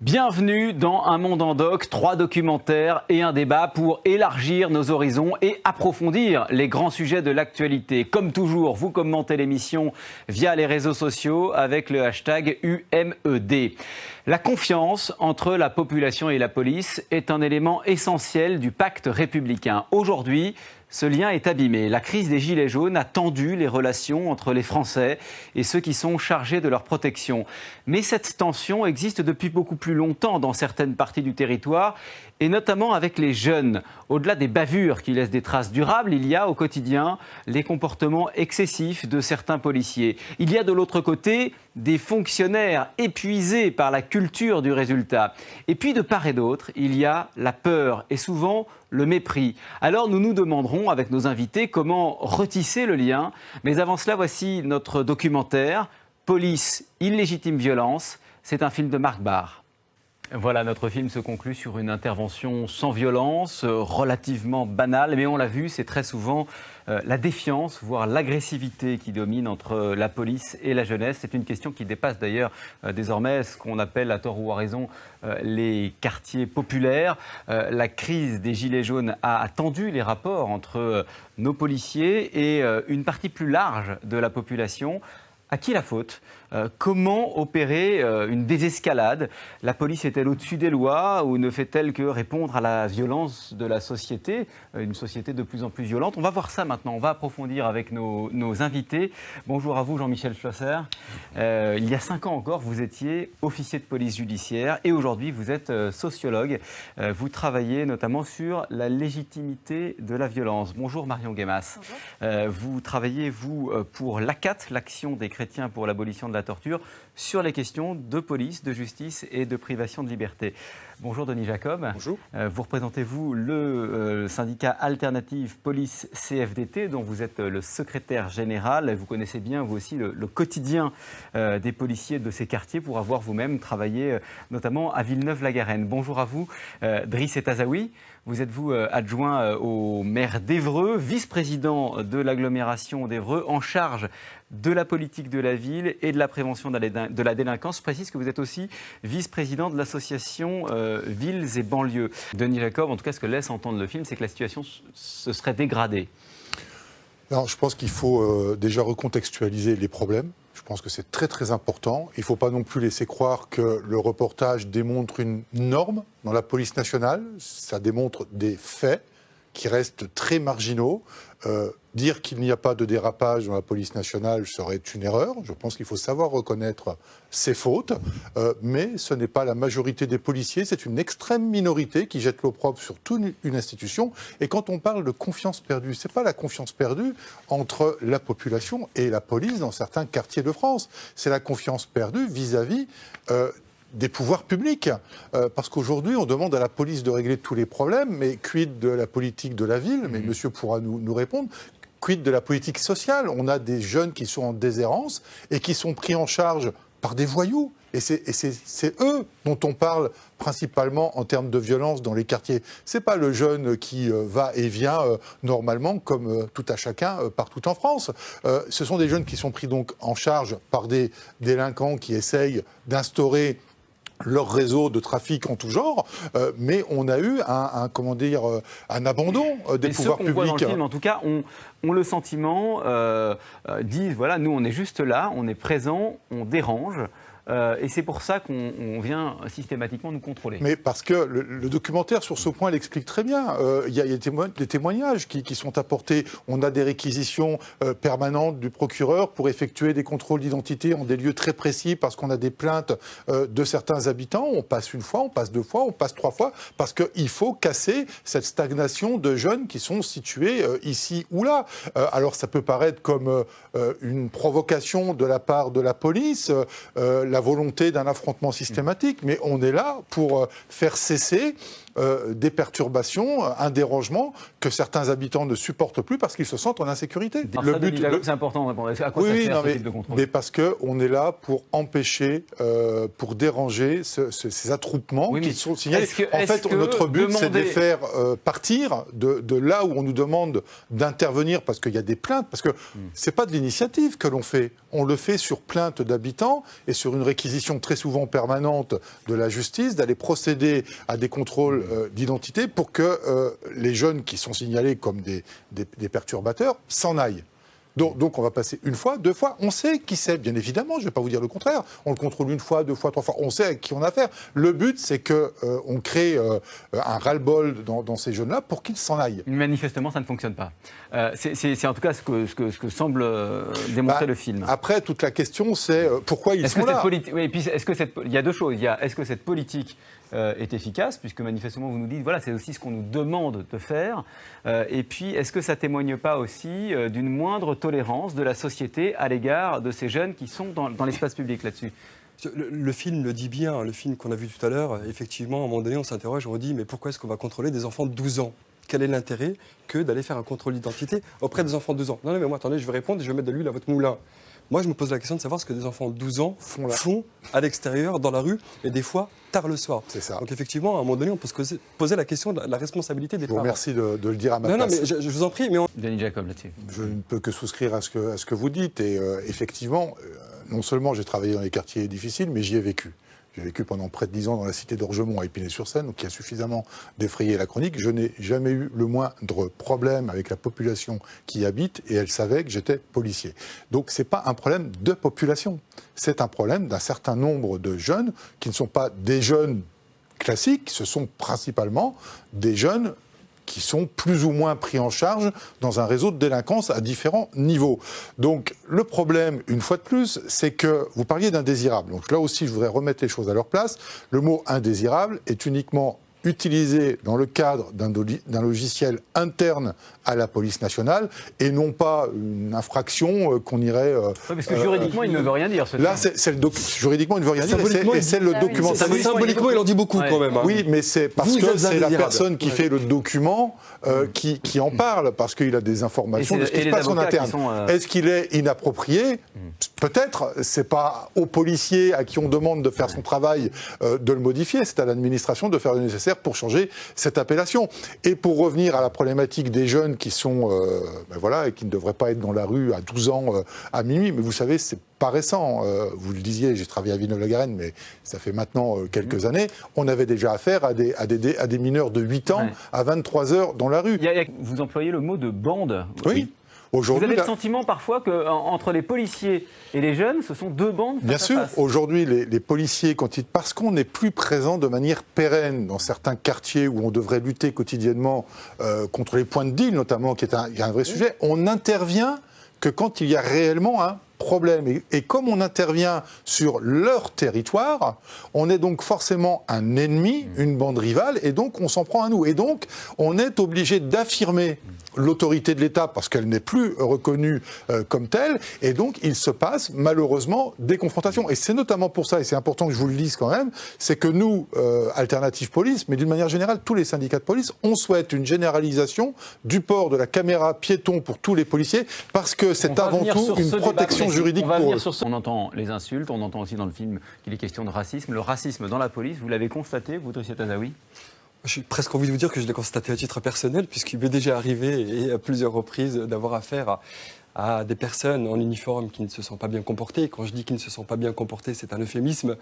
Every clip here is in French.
Bienvenue dans Un Monde en Doc, 3 documentaires et un débat pour élargir nos horizons et approfondir les grands sujets de l'actualité. Comme toujours, vous commentez l'émission via les réseaux sociaux avec le hashtag UMED. La confiance entre la population et la police est un élément essentiel du pacte républicain. Aujourd'hui, ce lien est abîmé. La crise des Gilets jaunes a tendu les relations entre les Français et ceux qui sont chargés de leur protection. Mais cette tension existe depuis beaucoup plus longtemps dans certaines parties du territoire, et notamment avec les jeunes. Au-delà des bavures qui laissent des traces durables, il y a au quotidien les comportements excessifs de certains policiers. Il y a de l'autre côté des fonctionnaires épuisés par la culture du résultat. Et puis de part et d'autre, il y a la peur et souvent le mépris. Alors nous nous demanderons avec nos invités comment retisser le lien. Mais avant cela, voici notre documentaire « Police, illégitime violence ». C'est un film de Marc Barr. Voilà, notre film se conclut sur une intervention sans violence, relativement banale, mais on l'a vu, c'est très souvent la défiance, voire l'agressivité qui domine entre la police et la jeunesse. C'est une question qui dépasse d'ailleurs désormais ce qu'on appelle, à tort ou à raison, les quartiers populaires. La crise des Gilets jaunes a tendu les rapports entre nos policiers et une partie plus large de la population. À qui la faute ? Comment opérer une désescalade ? La police est-elle au-dessus des lois ou ne fait-elle que répondre à la violence de la société, une société de plus en plus violente? On va voir ça maintenant, on va approfondir avec nos invités. Bonjour à vous Jean-Michel Schlosser. Il y a 5 ans encore, vous étiez officier de police judiciaire et aujourd'hui vous êtes sociologue. Vous travaillez notamment sur la légitimité de la violence. Bonjour Marion Guémas. Bonjour. Vous travaillez, vous, pour l'ACAT, l'Action des chrétiens pour l'abolition de la torture, sur les questions de police, de justice et de privation de liberté. Bonjour Denis Jacob. Bonjour. Vous représentez le syndicat Alternative Police CFDT, dont vous êtes le secrétaire général. Vous connaissez bien, vous aussi, le quotidien des policiers de ces quartiers pour avoir vous-même travaillé notamment à Villeneuve-la-Garenne. Bonjour à vous, Driss Etazaoui. Vous êtes, vous, adjoint au maire d'Évreux, vice-président de l'agglomération d'Évreux, en charge de la politique de la ville et de la prévention de la délinquance. Je précise que vous êtes aussi vice-président de l'association Villes et banlieues. Denis Jacob, en tout cas, ce que laisse entendre le film, c'est que la situation se serait dégradée. Alors, je pense qu'il faut déjà recontextualiser les problèmes. Je pense que c'est très très important. Il ne faut pas non plus laisser croire que le reportage démontre une norme dans la police nationale. Ça démontre des faits qui restent très marginaux. Dire qu'il n'y a pas de dérapage dans la police nationale serait une erreur. Je pense qu'il faut savoir reconnaître ses fautes, mais ce n'est pas la majorité des policiers, c'est une extrême minorité qui jette l'opprobre sur toute une institution. Et quand on parle de confiance perdue, ce n'est pas la confiance perdue entre la population et la police dans certains quartiers de France. C'est la confiance perdue vis-à-vis des pouvoirs publics. Parce qu'aujourd'hui, on demande à la police de régler tous les problèmes, mais quid de la politique de la ville? Mais monsieur pourra nous répondre. Quid de la politique sociale? On a des jeunes qui sont en déshérence et qui sont pris en charge par des voyous. Et c'est eux dont on parle principalement en termes de violence dans les quartiers. C'est pas le jeune qui va et vient normalement comme tout à chacun partout en France. Ce sont des jeunes qui sont pris donc en charge par des délinquants qui essayent d'instaurer leur réseau de trafic en tout genre, mais on a eu un abandon des pouvoirs publics. Voit dans le film, en tout cas, ont le sentiment, disent voilà, nous on est juste là, on est présent, on dérange. Et c'est pour ça qu'on vient systématiquement nous contrôler. Mais parce que le documentaire, sur ce point, l'explique très bien. Il y a des témoignages qui sont apportés. On a des réquisitions permanentes du procureur pour effectuer des contrôles d'identité en des lieux très précis parce qu'on a des plaintes de certains habitants. On passe une fois, on passe 2 fois, on passe 3 fois, parce qu'il faut casser cette stagnation de jeunes qui sont situés ici ou là. Alors ça peut paraître comme une provocation de la part de la police, la volonté d'un affrontement systématique, mais on est là pour faire cesser des perturbations, un dérangement que certains habitants ne supportent plus parce qu'ils se sentent en insécurité. C'est important de répondre. À quoi ça sert ce type de contrôle ? Mais parce qu'on est là pour empêcher, pour déranger ces attroupements qui sont signalés. En fait, notre but, c'est de les faire partir de là où on nous demande d'intervenir parce qu'il y a des plaintes, parce que c'est pas de l'initiative que l'on fait. On le fait sur plainte d'habitants et sur une réquisition très souvent permanente de la justice, d'aller procéder à des contrôles d'identité pour que les jeunes qui sont signalés comme des perturbateurs s'en aillent. Donc on va passer une fois, deux fois, on sait qui c'est, bien évidemment, je ne vais pas vous dire le contraire, on le contrôle une fois, deux fois, trois fois, on sait à qui on a affaire. Le but, c'est qu'on crée un ras-le-bol dans ces jeunes-là pour qu'ils s'en aillent. Manifestement, ça ne fonctionne pas. C'est en tout cas ce que semble démontrer le film. Après, toute la question, c'est pourquoi ils sont là. Il y a deux choses. Est-ce que cette politique est efficace, puisque manifestement vous nous dites, voilà, c'est aussi ce qu'on nous demande de faire. Et puis, est-ce que ça témoigne pas aussi d'une moindre tolérance de la société à l'égard de ces jeunes qui sont dans l'espace public là-dessus ? Le film le dit bien, le film qu'on a vu tout à l'heure, effectivement, à un moment donné, on s'interroge, on dit, mais pourquoi est-ce qu'on va contrôler des enfants de 12 ans ? Quel est l'intérêt que d'aller faire un contrôle d'identité auprès des enfants de 12 ans ? Non, mais moi, attendez, je vais répondre et je vais mettre de l'huile à votre moulin. Moi, je me pose la question de savoir ce que des enfants de 12 ans font à l'extérieur, dans la rue, et des fois, tard le soir. C'est ça. Donc effectivement, à un moment donné, on peut se poser la question de la responsabilité des parents. Merci de le dire à ma place. Non, mais je vous en prie. Denis Jacob, là-dessus. Je ne peux que souscrire à ce que vous dites. Et effectivement, non seulement j'ai travaillé dans les quartiers difficiles, mais j'y ai vécu. J'ai vécu pendant près de 10 ans dans la cité d'Orgemont à Épinay-sur-Seine, donc qui a suffisamment défrayé la chronique. Je n'ai jamais eu le moindre problème avec la population qui y habite et elle savait que j'étais policier. Donc ce n'est pas un problème de population, c'est un problème d'un certain nombre de jeunes qui ne sont pas des jeunes classiques, ce sont principalement des jeunes qui sont plus ou moins pris en charge dans un réseau de délinquance à différents niveaux. Donc le problème, une fois de plus, c'est que vous parliez d'indésirable. Donc là aussi, je voudrais remettre les choses à leur place. Le mot indésirable est uniquement utilisé dans le cadre d'un logiciel interne à la police nationale et non pas une infraction qu'on irait... parce que juridiquement, il ne veut rien dire. Là, juridiquement, il ne veut rien dire et c'est le document. Symboliquement, il en dit beaucoup quand même. Hein. Oui, mais c'est parce que c'est la personne qui fait le document qui en parle, parce qu'il a des informations de ce qui se passe en interne. Est-ce qu'il est inapproprié ? Peut-être. C'est pas aux policiers à qui on demande de faire son travail de le modifier, c'est à l'administration de faire le nécessaire pour changer cette appellation. Et pour revenir à la problématique des jeunes qui sont, et qui ne devraient pas être dans la rue à 12 ans à minuit, mais vous savez, c'est pas récent. Vous le disiez, j'ai travaillé à Villeneuve-la-Garenne, mais ça fait maintenant quelques années. On avait déjà affaire à des mineurs de 8 ans à 23 heures dans la rue. Vous employez le mot de bande. Oui. Vous avez le sentiment parfois qu'entre les policiers et les jeunes, ce sont deux bandes face Bien à sûr, face. Aujourd'hui, les policiers, parce qu'on n'est plus présent de manière pérenne dans certains quartiers où on devrait lutter quotidiennement contre les points de deal, notamment, qui est un vrai sujet, on n'intervient que quand il y a réellement un problème. Et comme on intervient sur leur territoire, on est donc forcément un ennemi, une bande rivale, et donc on s'en prend à nous. Et donc, on est obligé d'affirmer l'autorité de l'État parce qu'elle n'est plus reconnue comme telle, et donc il se passe malheureusement des confrontations. Et c'est notamment pour ça, et c'est important que je vous le dise quand même, c'est que nous, Alternative Police, mais d'une manière générale, tous les syndicats de police, on souhaite une généralisation du port de la caméra piéton pour tous les policiers, parce que c'est avant tout une protection juridique pour eux. On entend les insultes, on entend aussi dans le film qu'il est question de racisme. Le racisme dans la police, vous l'avez constaté, vous, Drissiat Azaoui ? J'ai presque envie de vous dire que je l'ai constaté à titre personnel, puisqu'il m'est déjà arrivé, et à plusieurs reprises, d'avoir affaire à des personnes en uniforme qui ne se sont pas bien comportées. Quand je dis qu'ils ne se sont pas bien comportés, c'est un euphémisme,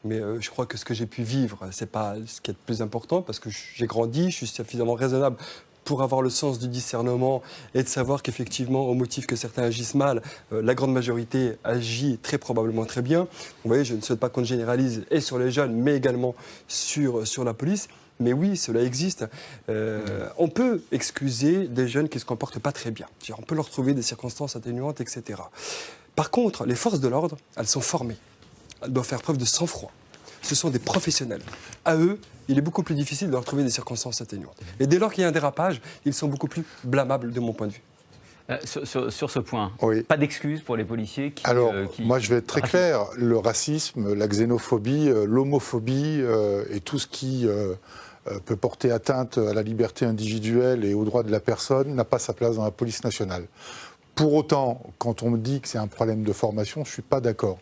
mais je crois que ce que j'ai pu vivre, c'est pas ce qui est le plus important, parce que j'ai grandi, je suis suffisamment raisonnable pour avoir le sens du discernement et de savoir qu'effectivement, au motif que certains agissent mal, la grande majorité agit très probablement très bien. Vous voyez, je ne souhaite pas qu'on généralise et sur les jeunes, mais également sur la police. Mais oui, cela existe. On peut excuser des jeunes qui ne se comportent pas très bien. On peut leur trouver des circonstances atténuantes, etc. Par contre, les forces de l'ordre, elles sont formées. Elles doivent faire preuve de sang-froid. Ce sont des professionnels. À eux, il est beaucoup plus difficile de leur trouver des circonstances atténuantes. Et dès lors qu'il y a un dérapage, ils sont beaucoup plus blâmables de mon point de vue. Sur ce point, oui. Pas d'excuses pour les policiers qui... Alors, moi je vais être très clair, le racisme, la xénophobie, l'homophobie et tout ce qui peut porter atteinte à la liberté individuelle et aux droits de la personne, n'a pas sa place dans la police nationale. Pour autant, quand on me dit que c'est un problème de formation, je ne suis pas d'accord.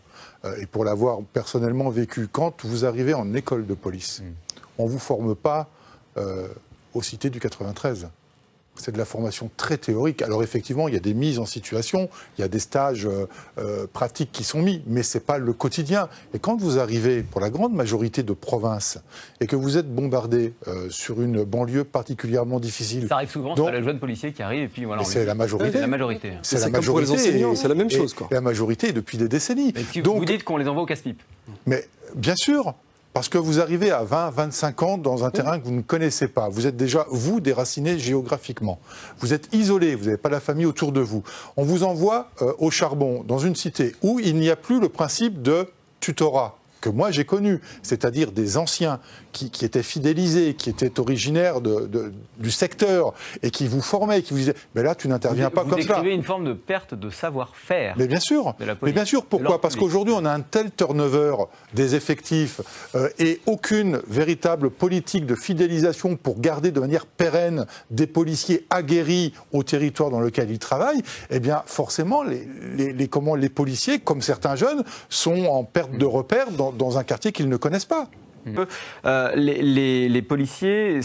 Et pour l'avoir personnellement vécu, quand vous arrivez en école de police, on ne vous forme pas aux cités du 93. C'est de la formation très théorique. Alors effectivement, il y a des mises en situation, il y a des stages pratiques qui sont mis, mais ce n'est pas le quotidien. Et quand vous arrivez, pour la grande majorité de provinces, et que vous êtes bombardé sur une banlieue particulièrement difficile... Ça arrive souvent, c'est le jeune policier qui arrive, et puis voilà... C'est la majorité. C'est la majorité. C'est la majorité. Comme pour les enseignants, c'est la même chose, quoi. La majorité depuis des décennies. Et donc, vous dites qu'on les envoie au casse-pipe. Mais bien sûr. Parce que vous arrivez à 20, 25 ans dans un terrain que vous ne connaissez pas. Vous êtes déjà, vous, déraciné géographiquement. Vous êtes isolé, vous n'avez pas la famille autour de vous. On vous envoie au charbon, dans une cité où il n'y a plus le principe de tutorat que moi j'ai connu, c'est-à-dire des anciens qui étaient fidélisés, qui étaient originaires du secteur et qui vous formaient, qui vous disaient « mais là tu n'interviens pas comme ça ». Vous décrivez une forme de perte de savoir-faire. Mais bien sûr, pourquoi ? Parce qu'aujourd'hui on a un tel turnover des effectifs et aucune véritable politique de fidélisation pour garder de manière pérenne des policiers aguerris au territoire dans lequel ils travaillent, eh bien forcément les policiers, comme certains jeunes, sont en perte de repères dans un quartier qu'ils ne connaissent pas. Les policiers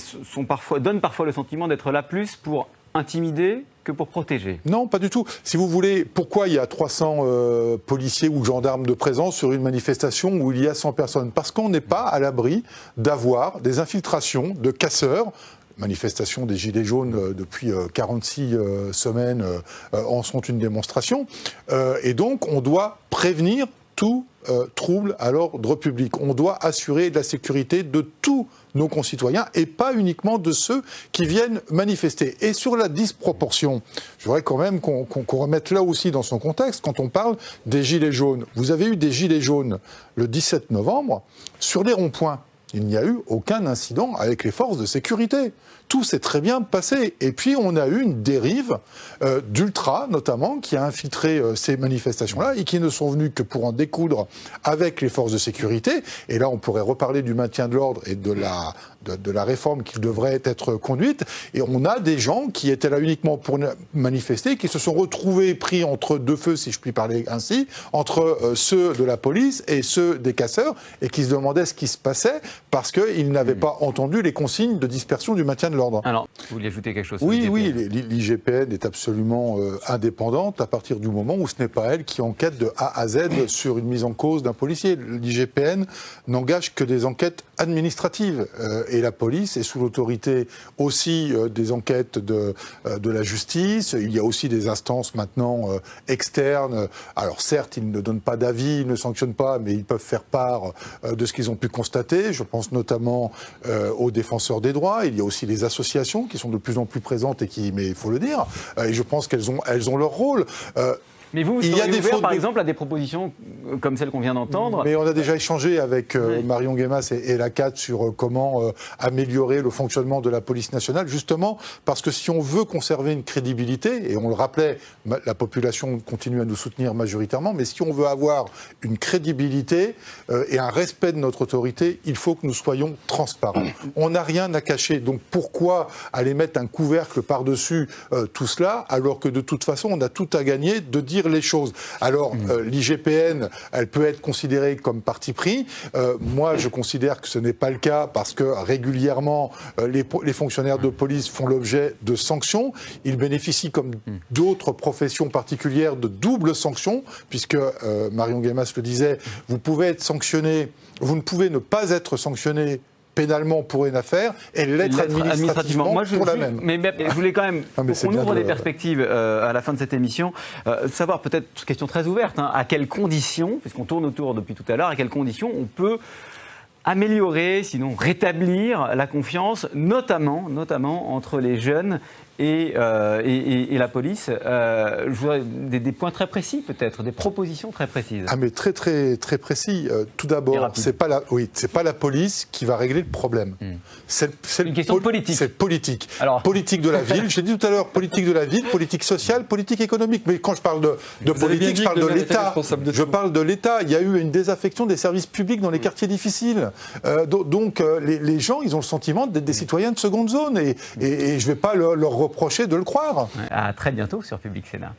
donnent parfois le sentiment d'être là plus pour intimider que pour protéger. Non, pas du tout. Si vous voulez, pourquoi il y a 300 policiers ou gendarmes de présence sur une manifestation où il y a 100 personnes? Parce qu'on n'est pas à l'abri d'avoir des infiltrations de casseurs. Manifestation des Gilets jaunes depuis 46 semaines en sont une démonstration. Et donc, on doit prévenir tout trouble à l'ordre public. On doit assurer la sécurité de tous nos concitoyens et pas uniquement de ceux qui viennent manifester. Et sur la disproportion, je voudrais quand même qu'on remette là aussi dans son contexte, quand on parle des Gilets jaunes. Vous avez eu des Gilets jaunes le 17 novembre sur les ronds-points. Il n'y a eu aucun incident avec les forces de sécurité. Tout s'est très bien passé. Et puis, on a eu une dérive d'ultra, notamment, qui a infiltré ces manifestations-là et qui ne sont venus que pour en découdre avec les forces de sécurité. Et là, on pourrait reparler du maintien de l'ordre et de la réforme qui devrait être conduite. Et on a des gens qui étaient là uniquement pour manifester, qui se sont retrouvés pris entre deux feux, si je puis parler ainsi, entre ceux de la police et ceux des casseurs, et qui se demandaient ce qui se passait parce qu'ils n'avaient pas entendu les consignes de dispersion du maintien de l'ordre. Alors, vous vouliez ajouter quelque chose? Oui, l'IGPN est absolument indépendante à partir du moment où ce n'est pas elle qui enquête de A à Z sur une mise en cause d'un policier. L'IGPN n'engage que des enquêtes administratives et la police est sous l'autorité aussi des enquêtes de la justice. Il y a aussi des instances maintenant externes. Alors certes, ils ne donnent pas d'avis, ils ne sanctionnent pas, mais ils peuvent faire part de ce qu'ils ont pu constater. Je pense notamment aux défenseurs des droits. Il y a aussi les associations qui sont de plus en plus présentes mais il faut le dire, et je pense qu'elles ont leur rôle. Mais vous seriez ouvert, par exemple, à des propositions comme celles qu'on vient d'entendre? Mais on a déjà échangé avec Marion Guémas et la CAT sur comment améliorer le fonctionnement de la police nationale, justement parce que si on veut conserver une crédibilité, et on le rappelait, la population continue à nous soutenir majoritairement, mais si on veut avoir une crédibilité et un respect de notre autorité, il faut que nous soyons transparents. On n'a rien à cacher, donc pourquoi aller mettre un couvercle par-dessus tout cela, alors que de toute façon, on a tout à gagner de dire les choses. Alors, l'IGPN, elle peut être considérée comme parti pris. Moi, je considère que ce n'est pas le cas parce que régulièrement, les fonctionnaires de police font l'objet de sanctions. Ils bénéficient, comme d'autres professions particulières, de doubles sanctions, puisque, Marion Guémas le disait, vous pouvez être sanctionné, vous ne pouvez ne pas être sanctionné pénalement pour une affaire et l'être administrativement pour la même. Mais je voulais quand même qu'on ouvre des perspectives à la fin de cette émission, savoir peut-être, question très ouverte, à quelles conditions, puisqu'on tourne autour depuis tout à l'heure, à quelles conditions on peut améliorer, sinon rétablir la confiance, notamment entre les jeunes et la police. Je voudrais des points très précis peut-être, des propositions très précises. Ah mais très précis. Tout d'abord, c'est pas la police qui va régler le problème. C'est une question politique. C'est politique. Alors... Politique de la ville. J'ai dit tout à l'heure politique de la ville, politique sociale, politique économique. Mais quand je parle de politique, je parle de l'État. Je parle de l'État. Il y a eu une désaffection des services publics dans les quartiers difficiles. Donc les gens, ils ont le sentiment d'être des citoyens de seconde zone et je ne vais pas leur reprocher de le croire. À très bientôt sur Public Sénat.